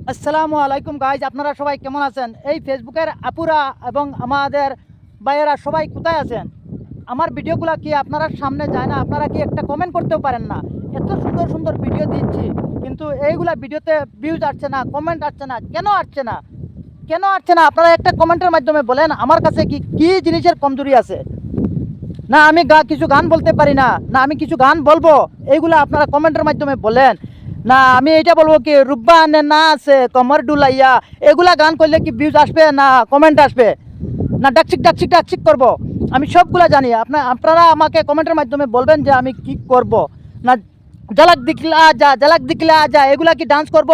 আসসালামু আলাইকুম গাইজ, আপনারা সবাই কেমন আছেন? এই ফেসবুকের আপুরা এবং আমাদের ভাইয়েরা সবাই কোথায় আছেন? আমার ভিডিওগুলো কি আপনারা সামনে যায় না? আপনারা কি একটা কমেন্ট করতেও পারেন না? এত সুন্দর সুন্দর ভিডিও দিচ্ছি, কিন্তু এইগুলা ভিডিওতে ভিউজ আসছে না, কমেন্ট আসছে না। কেন আসছে না? কেন আসছে না? আপনারা একটা কমেন্টের মাধ্যমে বলেন আমার কাছে কি কি জিনিসের কমজোরি আছে। না আমি কিছু গান বলতে পারি না, না আমি কিছু গান বলবো, এইগুলো আপনারা কমেন্টের মাধ্যমে বলেন। না আমি এটা বলবো কি রুব্বা আনে না আছে কমর ডুলাইয়া, এগুলা গান করলে কি ভিউজ আসবে না কমেন্ট আসবে? না ডাকচিক ডাকচিক ডাকচিক করবো? আমি সবগুলা জানি। আপনারা আমাকে কমেন্টের মাধ্যমে বলবেন যে আমি কি করব। না ঝালাক দিখলা যা ঝালাক দিখলা যা, এগুলা কি ডান্স করব?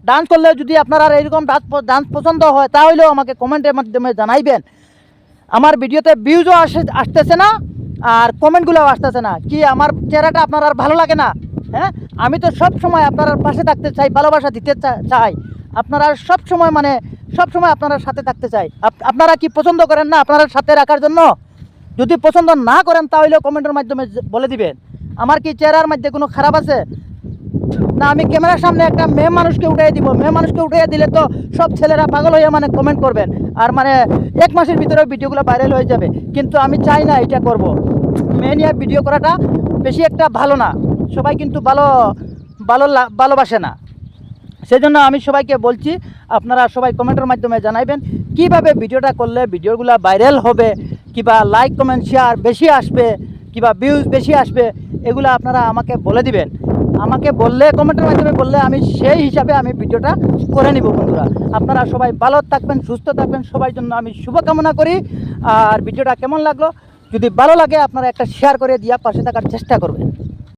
ডান্স করলে যদি আপনারা এরকম ডান্স পছন্দ হয় তাহলেও আমাকে কমেন্টের মাধ্যমে জানাইবেন। আমার ভিডিওতে ভিউজও আসতেছে না, আর কমেন্টগুলোও আসতেছে না। কি আমার চেহারাটা আপনার আর ভালো লাগে না? হ্যাঁ, আমি তো সব সময় আপনার পাশে থাকতে চাই, ভালোবাসা দিতে চাই। আপনারা সব সময় সব সময় আপনারা সাথে থাকতে চাই। আপনারা কি পছন্দ করেন না আপনারা সাথে রাখার জন্য? যদি পছন্দ না করেন তাহলে কমেন্টের মাধ্যমে বলে দিবেন। আমার কি চেহারার মধ্যে কোনো খারাপ আছে? না আমি ক্যামেরার সামনে একটা মেয়ে মানুষকে উঠিয়ে দিব, মেয়ে মানুষকে উঠিয়ে দিলে তো সব ছেলেরা পাগল হয়ে কমেন্ট করবেন, আর এক মাসের ভিতরে ভিডিওগুলো ভাইরাল হয়ে যাবে। কিন্তু আমি চাই না এটা করব। মেয়ে নিয়ে ভিডিও করাটা বেশি একটা ভালো না, সবাই কিন্তু ভালোবাসে না। সেজন্য আমি সবাইকে বলছি, আপনারা সবাই কমেন্টের মাধ্যমে জানাইবেন কিভাবে ভিডিওটা করলে ভিডিওগুলো ভাইরাল হবে, কিবা লাইক কমেন্ট শেয়ার বেশি আসবে, কিবা ভিউজ বেশি আসবে, এগুলো আপনারা আমাকে বলে দিবেন। আমাকে বললে, কমেন্টের মাধ্যমে বললে আমি সেই হিসাবে আমি ভিডিওটা করে নিব। বন্ধুরা, আপনারা সবাই ভালো থাকবেন, সুস্থ থাকবেন, সবার জন্য আমি শুভকামনা করি। আর ভিডিওটা কেমন লাগলো, যদি ভালো লাগে আপনারা একটা শেয়ার করে দিয়ে পাশে থাকার চেষ্টা করবেন।